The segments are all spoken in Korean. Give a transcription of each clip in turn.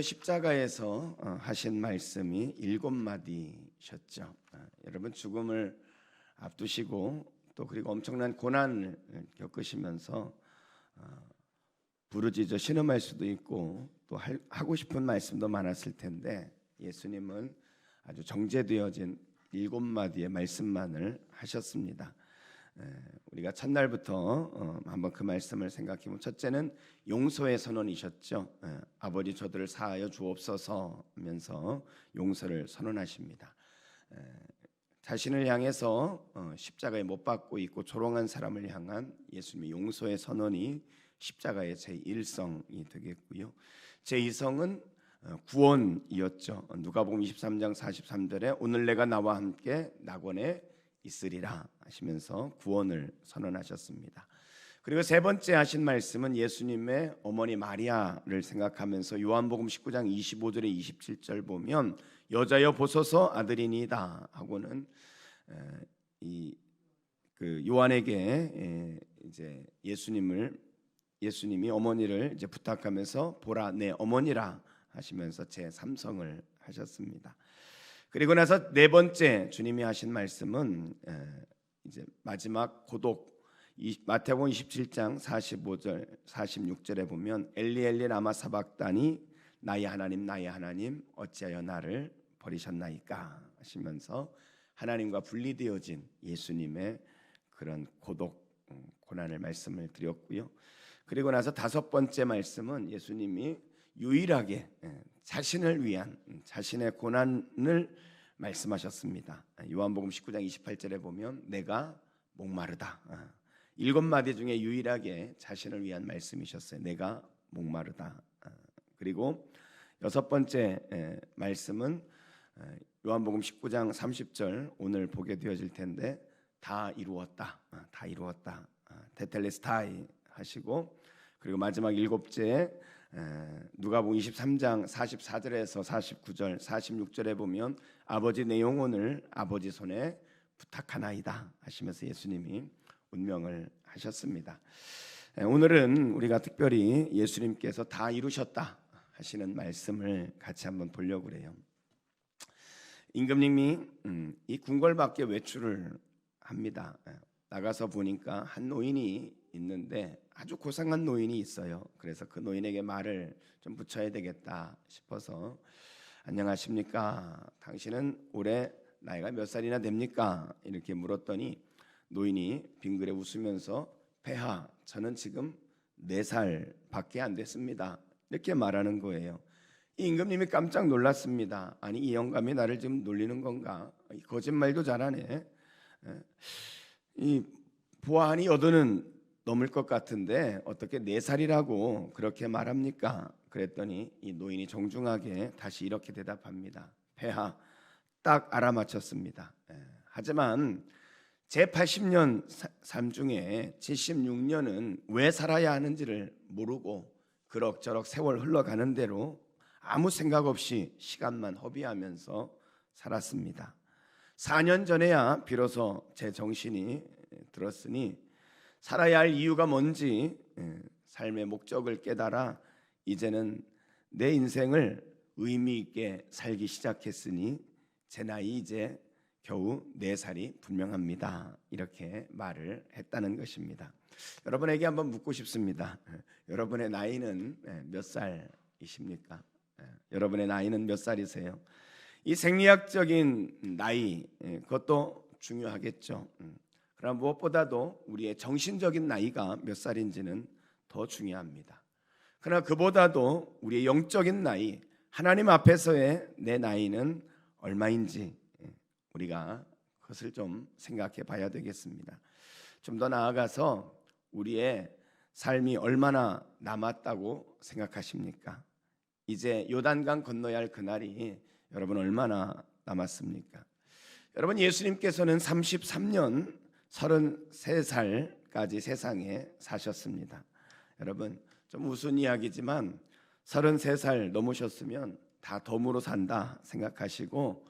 십자가에서 하신 말씀이 7마디셨죠. 여러분 죽음을 앞두시고 또 그리고 엄청난 고난을 겪으시면서 부르짖어 신음할 수도 있고 또 하고 싶은 말씀도 많았을 텐데 예수님은 아주 정제되어진 7마디의 말씀만을 하셨습니다. 우리가 첫날부터 한번 그 말씀을 생각해보면 첫째는 용서의 선언이셨죠. 아버지 저들을 사하여 주옵소서 하면서 용서를 선언하십니다. 자신을 향해서 십자가에 못 박고 있고 조롱한 사람을 향한 예수님의 용서의 선언이 십자가의 제1성이 되겠고요. 제2성은 구원이었죠. 누가복음 23장 43절에 오늘 내가 나와 함께 낙원에 있으리라 하시면서 구원을 선언하셨습니다. 그리고 세 번째 하신 말씀은 예수님의 어머니 마리아를 생각하면서 요한복음 19장 25절에 27절 보면 여자여 보소서 아들이니이다 하고는 요한에게 이제 예수님이 어머니를 이제 부탁하면서 보라 내 어머니라 하시면서 제3성을 하셨습니다. 그리고 나서 네 번째 주님이 하신 말씀은 이제 마지막 고독 마태복음 27장 45절 46절에 보면 엘리 엘리 라마 사박다니 나의 하나님 어찌하여 나를 버리셨나이까 하시면서 하나님과 분리되어진 예수님의 그런 고독 고난을 말씀을 드렸고요. 그리고 나서 다섯 번째 말씀은 예수님이 유일하게 자신을 위한 자신의 고난을 말씀하셨습니다. 요한복음 19장 28절에 보면 내가 목마르다. 7마디 중에 유일하게 자신을 위한 말씀이셨어요. 내가 목마르다. 그리고 여섯 번째 말씀은 요한복음 19장 30절 오늘 보게 되어질 텐데 다 이루었다. 다 이루었다. 테텔레스타이 하시고 그리고 마지막 일곱째 누가복음 23장 44절에서 49절 46절에 보면 아버지 내 영혼을 아버지 손에 부탁하나이다 하시면서 예수님이 운명을 하셨습니다. 오늘은 우리가 특별히 예수님께서 다 이루셨다 하시는 말씀을 같이 한번 보려고 그래요. 임금님이 이 궁궐 밖에 외출을 합니다. 나가서 보니까 한 노인이 있는데 아주 고상한 노인이 있어요. 그래서 그 노인에게 말을 좀 붙여야 되겠다 싶어서 안녕하십니까? 당신은 올해 나이가 몇 살이나 됩니까? 이렇게 물었더니 노인이 빙그레 웃으면서 폐하 저는 지금 4살밖에 안 됐습니다. 이렇게 말하는 거예요. 이 임금님이 깜짝 놀랐습니다. 아니 이 영감이 나를 지금 놀리는 건가? 거짓말도 잘하네. 이 보아하니 80은 넘을 것 같은데 어떻게 4살이라고 그렇게 말합니까? 그랬더니 이 노인이 정중하게 다시 이렇게 대답합니다. 폐하 딱 알아맞혔습니다. 하지만 제 80년 삶 중에 76년은 왜 살아야 하는지를 모르고 그럭저럭 세월 흘러가는 대로 아무 생각 없이 시간만 허비하면서 살았습니다. 4년 전에야 비로소 제 정신이 들었으니 살아야 할 이유가 뭔지 삶의 목적을 깨달아 이제는 내 인생을 의미 있게 살기 시작했으니 제 나이 이제 겨우 4살이 분명합니다. 이렇게 말을 했다는 것입니다. 여러분에게 한번 묻고 싶습니다. 여러분의 나이는 몇 살이십니까? 여러분의 나이는 몇 살이세요? 이 생리학적인 나이 그것도 중요하겠죠. 그러나 무엇보다도 우리의 정신적인 나이가 몇 살인지는 더 중요합니다. 그러나 그보다도 우리의 영적인 나이 하나님 앞에서의 내 나이는 얼마인지 우리가 그것을 좀 생각해 봐야 되겠습니다. 좀 더 나아가서 우리의 삶이 얼마나 남았다고 생각하십니까? 이제 요단강 건너야 할 그날이 여러분 얼마나 남았습니까? 여러분 예수님께서는 33년 33살까지 세상에 사셨습니다. 여러분 좀 우스운 이야기지만 33살 넘으셨으면 다 덤으로 산다 생각하시고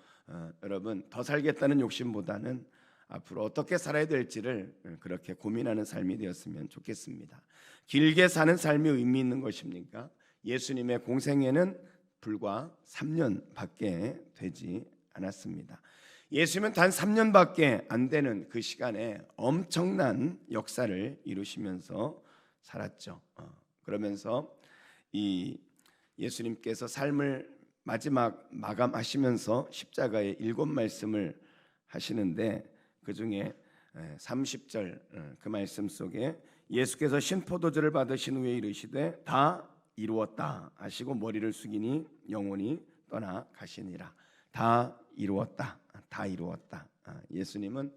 여러분 더 살겠다는 욕심보다는 앞으로 어떻게 살아야 될지를 그렇게 고민하는 삶이 되었으면 좋겠습니다. 길게 사는 삶이 의미 있는 것입니까? 예수님의 공생애는 불과 3년밖에 되지 않았습니다. 예수님은 단 3년밖에 안 되는 그 시간에 엄청난 역사를 이루시면서 살았죠. 그러면서 이 예수님께서 삶을 마지막 마감하시면서 십자가에 7말씀을 하시는데 그 중에 30절 그 말씀 속에 예수께서 신포도주를 받으신 후에 이르시되 다 이루었다 하시고 머리를 숙이니 영혼이 떠나 가시니라. 다 이루었다. 다 이루었다. 예수님은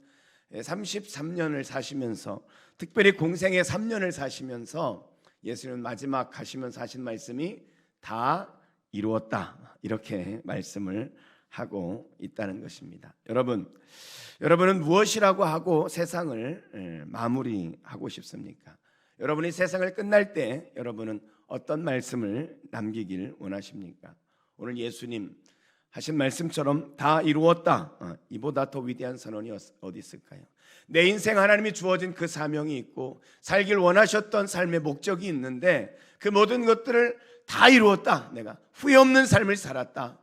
33년을 사시면서 특별히 공생의 3년을 사시면서 예수님은 마지막 가시면서 하신 말씀이 다 이루었다. 이렇게 말씀을 하고 있다는 것입니다. 여러분은 무엇이라고 하고 세상을 마무리하고 싶습니까? 여러분이 세상을 끝날 때 여러분은 어떤 말씀을 남기길 원하십니까? 오늘 예수님 하신 말씀처럼 다 이루었다. 이보다 더 위대한 선언이 어디 있을까요? 내 인생 하나님이 주어진 그 사명이 있고 살길 원하셨던 삶의 목적이 있는데 그 모든 것들을 다 이루었다. 내가 후회 없는 삶을 살았다.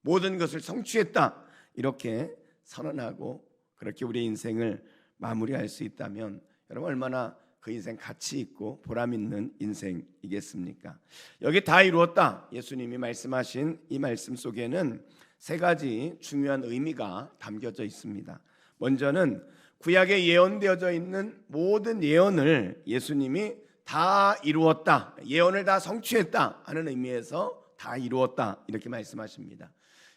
모든 것을 성취했다. 이렇게 선언하고 그렇게 우리의 인생을 마무리할 수 있다면 여러분 얼마나 그 인생 가치 있고 보람 있는 인생이겠습니까? 여기 다 이루었다. 예수님이 말씀하신 이 말씀 속에는 세 가지 중요한 의미가 담겨져 있습니다. 먼저는 구약에 예언되어져 있는 모든 예언을 예수님이 다 이루었다. 예언을 다 성취했다 하는 의미에서 다 이루었다. 이렇게 말씀하십니다.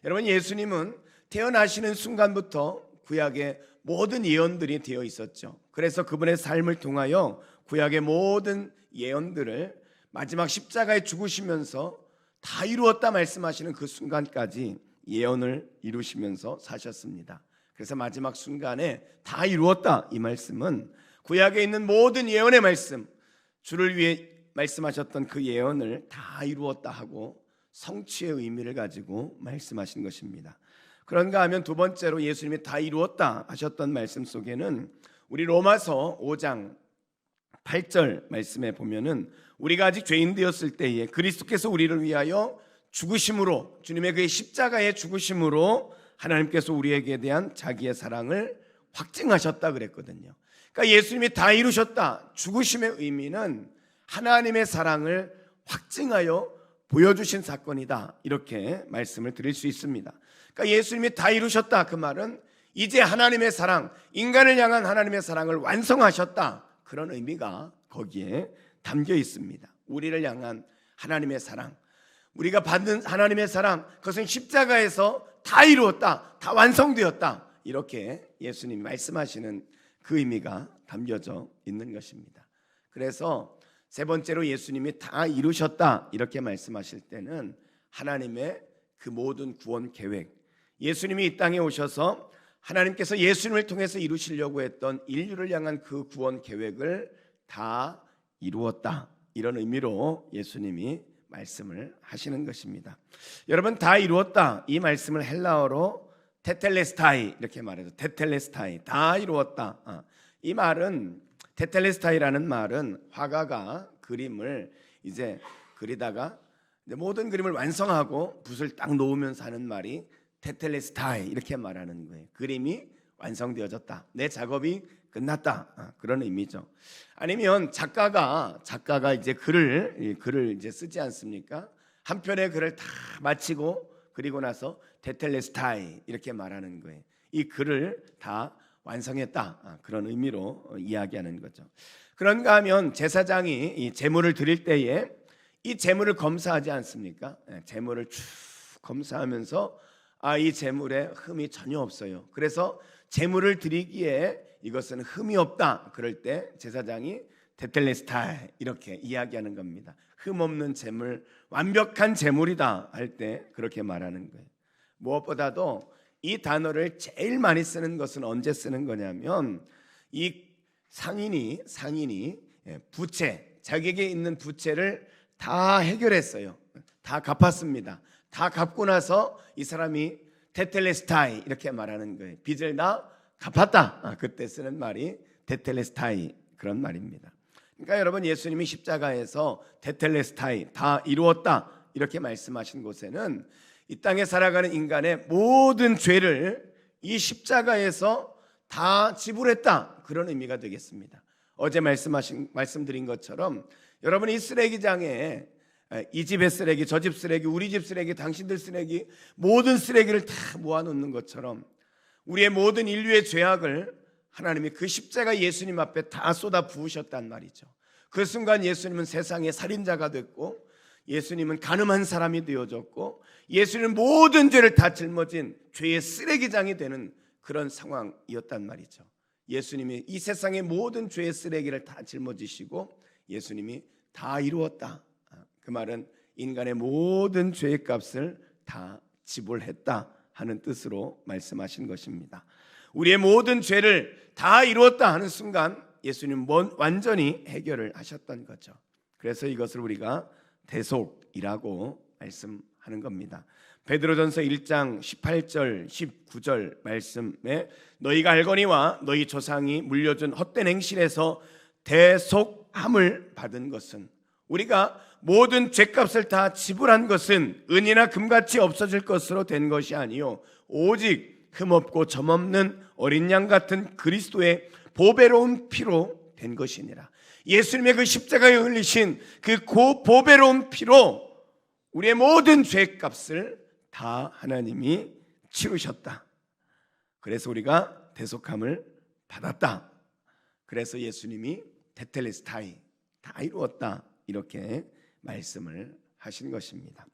여러분 예수님은 태어나시는 순간부터 구약의 모든 예언들이 되어 있었죠. 그래서 그분의 삶을 통하여 구약의 모든 예언들을 마지막 십자가에 죽으시면서 다 이루었다 말씀하시는 그 순간까지 예언을 이루시면서 사셨습니다. 그래서 마지막 순간에 다 이루었다 이 말씀은 구약에 있는 모든 예언의 말씀, 주를 위해 말씀하셨던 그 예언을 다 이루었다 하고 성취의 의미를 가지고 말씀하신 것입니다. 그런가 하면 두 번째로 예수님이 다 이루었다 하셨던 말씀 속에는 우리 로마서 5장 8절 말씀에 보면은 우리가 아직 죄인 되었을 때에 그리스도께서 우리를 위하여 죽으심으로 주님의 그의 십자가의 죽으심으로 하나님께서 우리에게 대한 자기의 사랑을 확증하셨다 그랬거든요. 그러니까 예수님이 다 이루셨다. 죽으심의 의미는 하나님의 사랑을 확증하여 보여주신 사건이다. 이렇게 말씀을 드릴 수 있습니다. 그러니까 예수님이 다 이루셨다. 그 말은 이제 하나님의 사랑, 인간을 향한 하나님의 사랑을 완성하셨다. 그런 의미가 거기에 담겨 있습니다. 우리를 향한 하나님의 사랑, 우리가 받는 하나님의 사랑, 그것은 십자가에서 다 이루었다, 다 완성되었다. 이렇게 예수님이 말씀하시는 그 의미가 담겨져 있는 것입니다. 그래서 세 번째로 예수님이 다 이루셨다 이렇게 말씀하실 때는 하나님의 그 모든 구원 계획, 예수님이 이 땅에 오셔서 하나님께서 예수님을 통해서 이루시려고 했던 인류를 향한 그 구원 계획을 다 이루었다. 이런 의미로 예수님이 말씀을 하시는 것입니다. 여러분 다 이루었다. 이 말씀을 헬라어로 테텔레스타이 이렇게 말해서 테텔레스타이 다 이루었다. 이 말은 테텔레스타이라는 말은 화가가 그림을 이제 그리다가 모든 그림을 완성하고 붓을 딱 놓으면서 하는 말이 테텔레스타이 이렇게 말하는 거예요. 그림이 완성되어졌다. 내 작업이 끝났다. 그런 의미죠. 아니면 작가가 이제 글을 이제 쓰지 않습니까? 한 편의 글을 다 마치고 그리고 나서 테텔레스타이 이렇게 말하는 거예요. 이 글을 다 완성했다. 그런 의미로 이야기하는 거죠. 그런가 하면 제사장이 이 제물을 드릴 때에 이 제물을 검사하지 않습니까? 제물을 쭉 검사하면서 이 제물에 흠이 전혀 없어요. 그래서 제물을 드리기에 이것은 흠이 없다. 그럴 때 제사장이 테텔레스타이 이렇게 이야기하는 겁니다. 흠 없는 제물, 완벽한 제물이다 할 때 그렇게 말하는 거예요. 무엇보다도 이 단어를 제일 많이 쓰는 것은 언제 쓰는 거냐면 이 상인이 부채, 자기에게 있는 부채를 다 해결했어요. 다 갚았습니다. 다 갚고 나서 이 사람이 테텔레스타이 이렇게 말하는 거예요. 빚을 다 갚았다. 그때 쓰는 말이 테텔레스타이 그런 말입니다. 그러니까 여러분 예수님이 십자가에서 테텔레스타이 다 이루었다 이렇게 말씀하신 곳에는 이 땅에 살아가는 인간의 모든 죄를 이 십자가에서 다 지불했다, 그런 의미가 되겠습니다. 어제 말씀드린 것처럼 여러분이 이 쓰레기장에 이 집의 쓰레기, 저 집 쓰레기, 우리 집 쓰레기, 당신들 쓰레기, 모든 쓰레기를 다 모아놓는 것처럼 우리의 모든 인류의 죄악을 하나님이 그 십자가 예수님 앞에 다 쏟아 부으셨단 말이죠. 그 순간 예수님은 세상의 살인자가 됐고, 예수님은 가늠한 사람이 되어졌고, 예수님은 모든 죄를 다 짊어진 죄의 쓰레기장이 되는 그런 상황이었단 말이죠. 예수님이 이 세상의 모든 죄의 쓰레기를 다 짊어지시고 예수님이 다 이루었다. 그 말은 인간의 모든 죄의 값을 다 지불했다 하는 뜻으로 말씀하신 것입니다. 우리의 모든 죄를 다 이루었다 하는 순간 예수님은 완전히 해결을 하셨던 거죠. 그래서 이것을 우리가 대속이라고 말씀하는 겁니다. 베드로전서 1장 18절 19절 말씀에 너희가 알거니와 너희 조상이 물려준 헛된 행실에서 대속함을 받은 것은, 우리가 모든 죄값을 다 지불한 것은 은이나 금같이 없어질 것으로 된 것이 아니요 오직 흠없고 점없는 어린 양 같은 그리스도의 보배로운 피로 된 것이니라. 예수님의 그 십자가에 흘리신 그 보배로운 피로 우리의 모든 죄값을 다 하나님이 치르셨다. 그래서 우리가 대속함을 받았다. 그래서 예수님이 테텔레스타이, 다 이루었다, 이렇게 말씀을 하신 것입니다.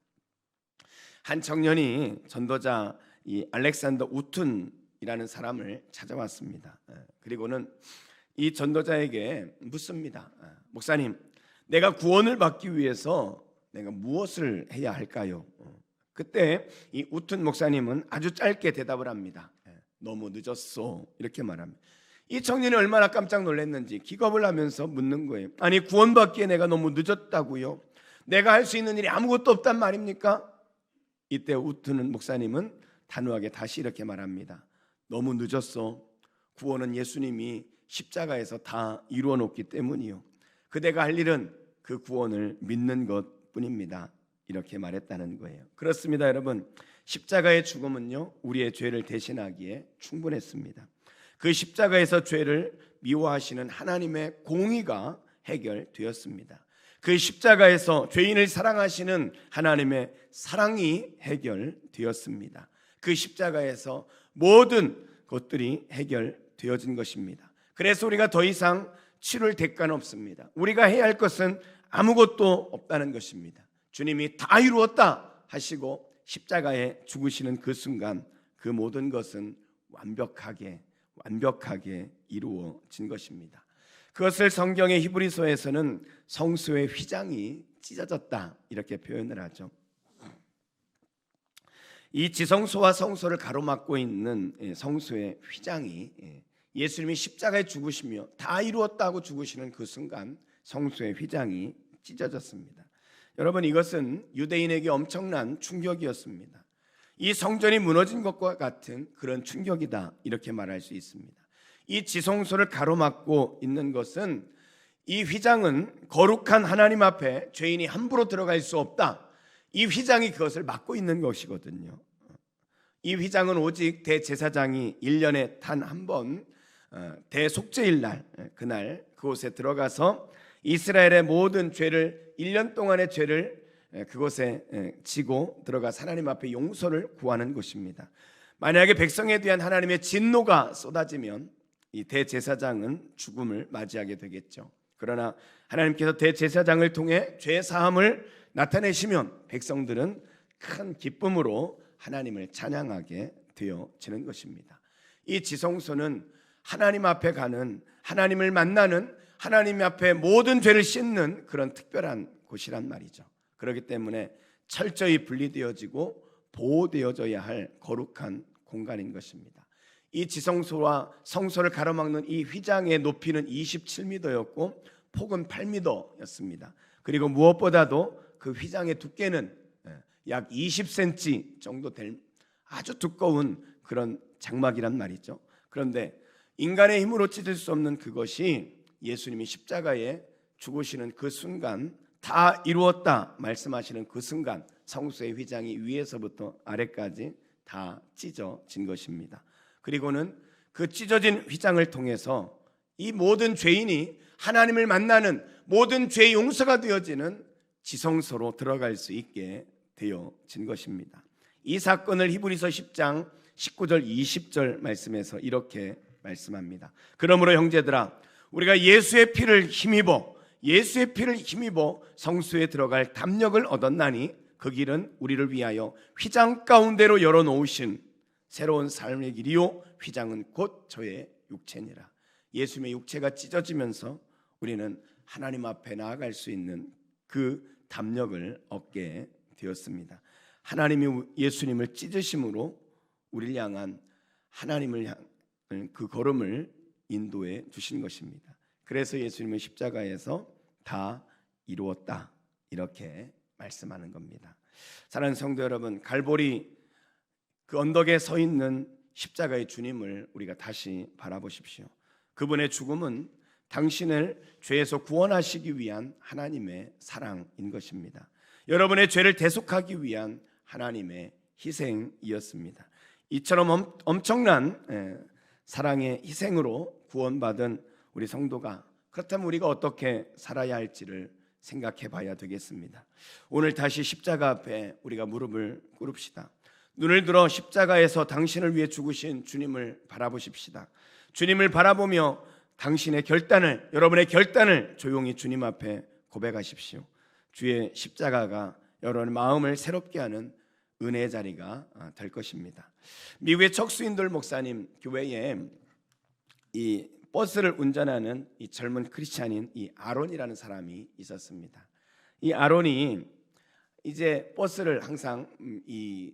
한 청년이 전도자 이 알렉산더 우툰이라는 사람을 찾아왔습니다. 그리고는 이 전도자에게 묻습니다. 목사님, 내가 구원을 받기 위해서 내가 무엇을 해야 할까요? 그때 이 우툰 목사님은 아주 짧게 대답을 합니다. 너무 늦었어, 이렇게 말합니다. 이 청년이 얼마나 깜짝 놀랐는지 기겁을 하면서 묻는 거예요. 아니, 구원받기에 내가 너무 늦었다고요? 내가 할 수 있는 일이 아무것도 없단 말입니까? 이때 우툰 목사님은 단호하게 다시 이렇게 말합니다. 너무 늦었어. 구원은 예수님이 십자가에서 다 이루어 놓기 때문이요. 그대가 할 일은 그 구원을 믿는 것뿐입니다. 이렇게 말했다는 거예요. 그렇습니다, 여러분. 십자가의 죽음은요, 우리의 죄를 대신하기에 충분했습니다. 그 십자가에서 죄를 미워하시는 하나님의 공의가 해결되었습니다. 그 십자가에서 죄인을 사랑하시는 하나님의 사랑이 해결되었습니다. 그 십자가에서 모든 것들이 해결되어진 것입니다. 그래서 우리가 더 이상 치를 대가는 없습니다. 우리가 해야 할 것은 아무것도 없다는 것입니다. 주님이 다 이루었다 하시고 십자가에 죽으시는 그 순간 그 모든 것은 완벽하게 이루어진 것입니다. 그것을 성경의 히브리서에서는 성소의 휘장이 찢어졌다, 이렇게 표현을 하죠. 이 지성소와 성소를 가로막고 있는 성소의 휘장이 예수님이 십자가에 죽으시며 다 이루었다고 죽으시는 그 순간 성소의 휘장이 찢어졌습니다. 여러분, 이것은 유대인에게 엄청난 충격이었습니다. 이 성전이 무너진 것과 같은 그런 충격이다, 이렇게 말할 수 있습니다. 이 지성소를 가로막고 있는 것은, 이 휘장은 거룩한 하나님 앞에 죄인이 함부로 들어갈 수 없다, 이 휘장이 그것을 막고 있는 것이거든요. 이 휘장은 오직 대제사장이 1년에 단 한 번 대속죄일 날, 그날 그곳에 들어가서 이스라엘의 모든 죄를, 1년 동안의 죄를 그곳에 지고 들어가 하나님 앞에 용서를 구하는 곳입니다. 만약에 백성에 대한 하나님의 진노가 쏟아지면 이 대제사장은 죽음을 맞이하게 되겠죠. 그러나 하나님께서 대제사장을 통해 죄 사함을 나타내시면 백성들은 큰 기쁨으로 하나님을 찬양하게 되어지는 것입니다. 이 지성소는 하나님 앞에 가는, 하나님을 만나는, 하나님 앞에 모든 죄를 씻는 그런 특별한 곳이란 말이죠. 그렇기 때문에 철저히 분리되어지고 보호되어져야 할 거룩한 공간인 것입니다. 이 지성소와 성소를 가로막는 이 휘장의 높이는 27m였고 폭은 8m였습니다. 그리고 무엇보다도 그 휘장의 두께는 약 20cm 정도 될 아주 두꺼운 그런 장막이란 말이죠. 그런데 인간의 힘으로 찢을 수 없는 그것이 예수님이 십자가에 죽으시는 그 순간 다 이루었다 말씀하시는 그 순간 성소의 휘장이 위에서부터 아래까지 다 찢어진 것입니다. 그리고는 그 찢어진 휘장을 통해서 이 모든 죄인이 하나님을 만나는 모든 죄 용서가 되어지는 지성소로 들어갈 수 있게 되어진 것입니다. 이 사건을 히브리서 10장 19절 20절 말씀에서 이렇게 말씀합니다. 그러므로 형제들아, 우리가 예수의 피를 힘입어 성소에 들어갈 담력을 얻었나니 그 길은 우리를 위하여 휘장 가운데로 열어놓으신 새로운 삶의 길이요 휘장은 곧 저의 육체니라. 예수님의 육체가 찢어지면서 우리는 하나님 앞에 나아갈 수 있는 그 담력을 얻게 되었습니다. 하나님이 예수님을 찢으심으로 우리를 향한 하나님을 향한 그 걸음을 인도해 주신 것입니다. 그래서 예수님은 십자가에서 다 이루었다 이렇게 말씀하는 겁니다. 사랑하는 성도 여러분, 갈보리 그 언덕에 서 있는 십자가의 주님을 우리가 다시 바라보십시오. 그분의 죽음은 당신을 죄에서 구원하시기 위한 하나님의 사랑인 것입니다. 여러분의 죄를 대속하기 위한 하나님의 희생이었습니다. 이처럼 엄청난 사랑의 희생으로 구원받은 우리 성도가 그렇다면 우리가 어떻게 살아야 할지를 생각해 봐야 되겠습니다. 오늘 다시 십자가 앞에 우리가 무릎을 꿇읍시다. 눈을 들어 십자가에서 당신을 위해 죽으신 주님을 바라보십시다. 주님을 바라보며 당신의 결단을, 여러분의 결단을 조용히 주님 앞에 고백하십시오. 주의 십자가가 여러분의 마음을 새롭게 하는 은혜의 자리가 될 것입니다. 미국의 척수인돌 목사님 교회에 이 버스를 운전하는 이 젊은 크리스찬인 이 아론이라는 사람이 있었습니다. 이 아론이 이제 버스를 항상 이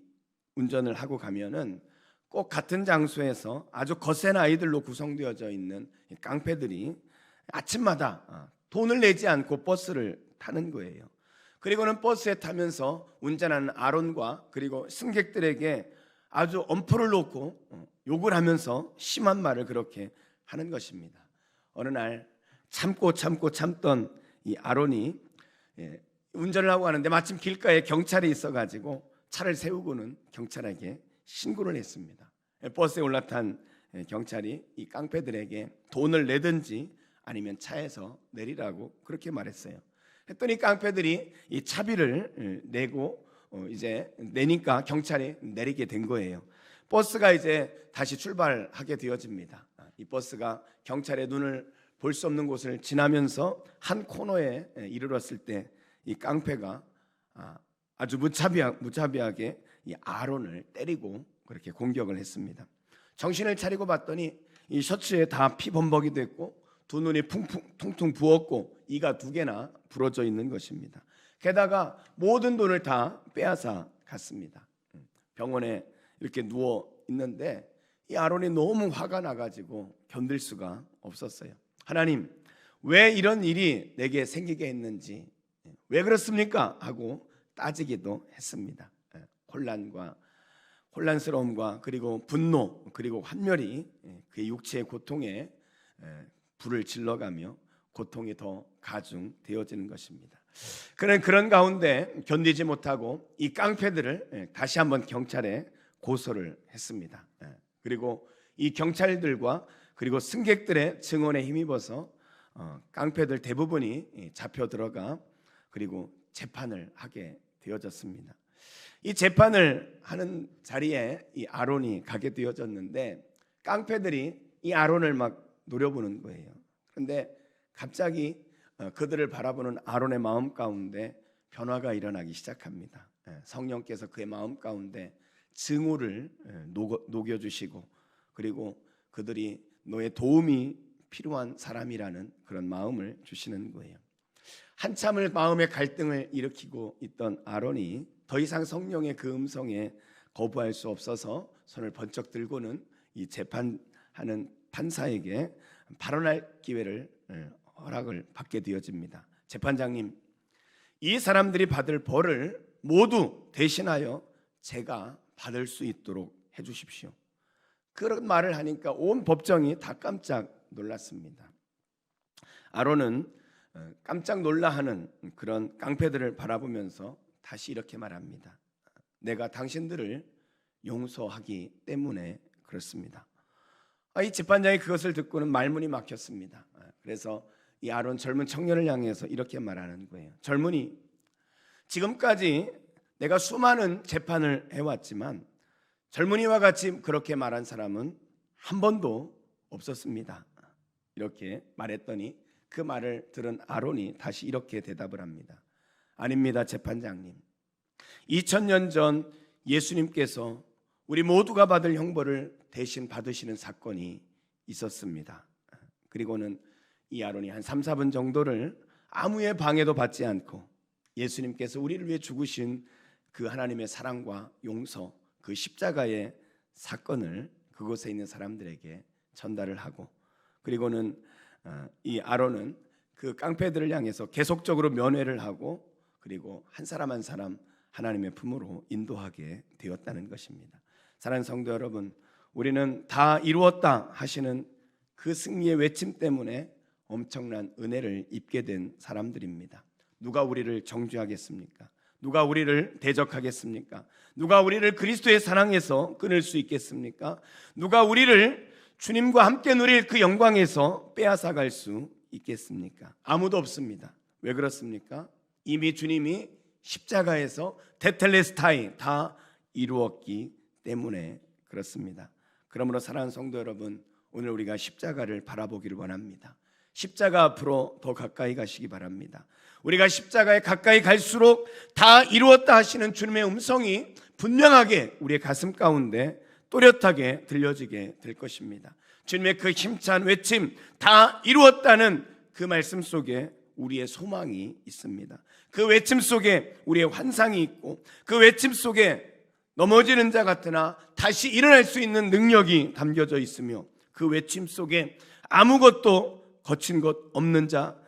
운전을 하고 가면은 꼭 같은 장소에서 아주 거센 아이들로 구성되어져 있는 깡패들이 아침마다 돈을 내지 않고 버스를 타는 거예요. 그리고는 버스에 타면서 운전하는 아론과 그리고 승객들에게 아주 엄포를 놓고 욕을 하면서 심한 말을 그렇게 하는 것입니다. 어느 날 참던 이 아론이 운전을 하고 가는데 마침 길가에 경찰이 있어가지고 차를 세우고는 경찰에게 신고를 했습니다. 버스에 올라탄 경찰이 이 깡패들에게 돈을 내든지 아니면 차에서 내리라고 그렇게 말했어요. 했더니 깡패들이 이 차비를 내고 이제 내니까 경찰이 내리게 된 거예요. 버스가 이제 다시 출발하게 되어집니다. 이 버스가 경찰의 눈을 볼 수 없는 곳을 지나면서 한 코너에 이르렀을 때 이 깡패가 아주 무자비하게 이 아론을 때리고 그렇게 공격을 했습니다. 정신을 차리고 봤더니 이 셔츠에 다 피범벅이 됐고 두 눈이 퉁퉁 부었고 이가 두 개나 부러져 있는 것입니다. 게다가 모든 돈을 다 빼앗아 갔습니다. 병원에 이렇게 누워 있는데 이 아론이 너무 화가 나가지고 견딜 수가 없었어요. 하나님, 왜 이런 일이 내게 생기게 했는지, 왜 그렇습니까? 하고 따지기도 했습니다. 혼란스러움과 그리고 분노 그리고 환멸이 그의 육체의 고통에 불을 질러가며 고통이 더 가중되어지는 것입니다. 그런 가운데 견디지 못하고 이 깡패들을 다시 한번 경찰에 고소를 했습니다. 그리고 이 경찰들과 그리고 승객들의 증언에 힘입어서 깡패들 대부분이 잡혀 들어가 그리고 재판을 하게 되어졌습니다. 이 재판을 하는 자리에 이 아론이 가게 되어졌는데 깡패들이 이 아론을 막 노려보는 거예요. 그런데 갑자기 그들을 바라보는 아론의 마음 가운데 변화가 일어나기 시작합니다. 성령께서 그의 마음 가운데 증오를 녹여주시고 그리고 그들이 너의 도움이 필요한 사람이라는 그런 마음을 주시는 거예요. 한참을 마음의 갈등을 일으키고 있던 아론이 더 이상 성령의 그 음성에 거부할 수 없어서 손을 번쩍 들고는 이 재판하는 판사에게 발언할 기회를 허락을 받게 되어집니다. 재판장님, 이 사람들이 받을 벌을 모두 대신하여 제가 받을 수 있도록 해주십시오. 그런 말을 하니까 온 법정이 다 깜짝 놀랐습니다. 아론은 깜짝 놀라하는 그런 깡패들을 바라보면서 다시 이렇게 말합니다. 내가 당신들을 용서하기 때문에 그렇습니다. 이 재판장이 그것을 듣고는 말문이 막혔습니다. 그래서 이 아론 젊은 청년을 향해서 이렇게 말하는 거예요. 젊은이, 지금까지 내가 수많은 재판을 해왔지만 젊은이와 같이 그렇게 말한 사람은 한 번도 없었습니다. 이렇게 말했더니 그 말을 들은 아론이 다시 이렇게 대답을 합니다. 아닙니다, 재판장님. 2000년 전 예수님께서 우리 모두가 받을 형벌을 대신 받으시는 사건이 있었습니다. 그리고는 이 아론이 한 3, 4분 정도를 아무의 방해도 받지 않고 예수님께서 우리를 위해 죽으신 그 하나님의 사랑과 용서, 그 십자가의 사건을 그곳에 있는 사람들에게 전달을 하고, 그리고는 이 아론은 그 깡패들을 향해서 계속적으로 면회를 하고, 그리고 한 사람 한 사람 하나님의 품으로 인도하게 되었다는 것입니다. 사랑하는 성도 여러분, 우리는 다 이루었다 하시는 그 승리의 외침 때문에 엄청난 은혜를 입게 된 사람들입니다. 누가 우리를 정죄하겠습니까? 누가 우리를 대적하겠습니까? 누가 우리를 그리스도의 사랑에서 끊을 수 있겠습니까? 누가 우리를 주님과 함께 누릴 그 영광에서 빼앗아갈 수 있겠습니까? 아무도 없습니다. 왜 그렇습니까? 이미 주님이 십자가에서 테텔레스타이 다 이루었기 때문에 그렇습니다. 그러므로 사랑하는 성도 여러분, 오늘 우리가 십자가를 바라보기를 원합니다. 십자가 앞으로 더 가까이 가시기 바랍니다. 우리가 십자가에 가까이 갈수록 다 이루었다 하시는 주님의 음성이 분명하게 우리의 가슴 가운데 또렷하게 들려지게 될 것입니다. 주님의 그 힘찬 외침, 다 이루었다는 그 말씀 속에 우리의 소망이 있습니다. 그 외침 속에 우리의 환상이 있고, 그 외침 속에 넘어지는 자 같으나 다시 일어날 수 있는 능력이 담겨져 있으며, 그 외침 속에 아무것도 거친 것 없는 자,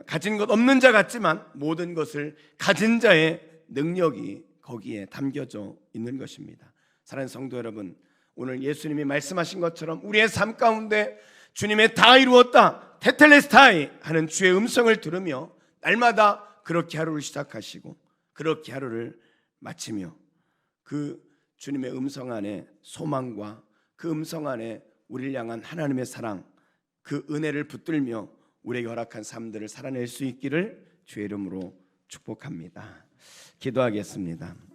가진 것 없는 자 같지만 모든 것을 가진 자의 능력이 거기에 담겨져 있는 것입니다. 사랑하는 성도 여러분, 오늘 예수님이 말씀하신 것처럼 우리의 삶 가운데 주님의 다 이루었다, 테텔레스타이 하는 주의 음성을 들으며 날마다 그렇게 하루를 시작하시고 그렇게 하루를 마치며 그 주님의 음성 안에 소망과 그 음성 안에 우리를 향한 하나님의 사랑, 그 은혜를 붙들며 우리에게 허락한 삶들을 살아낼 수 있기를 주의 이름으로 축복합니다. 기도하겠습니다.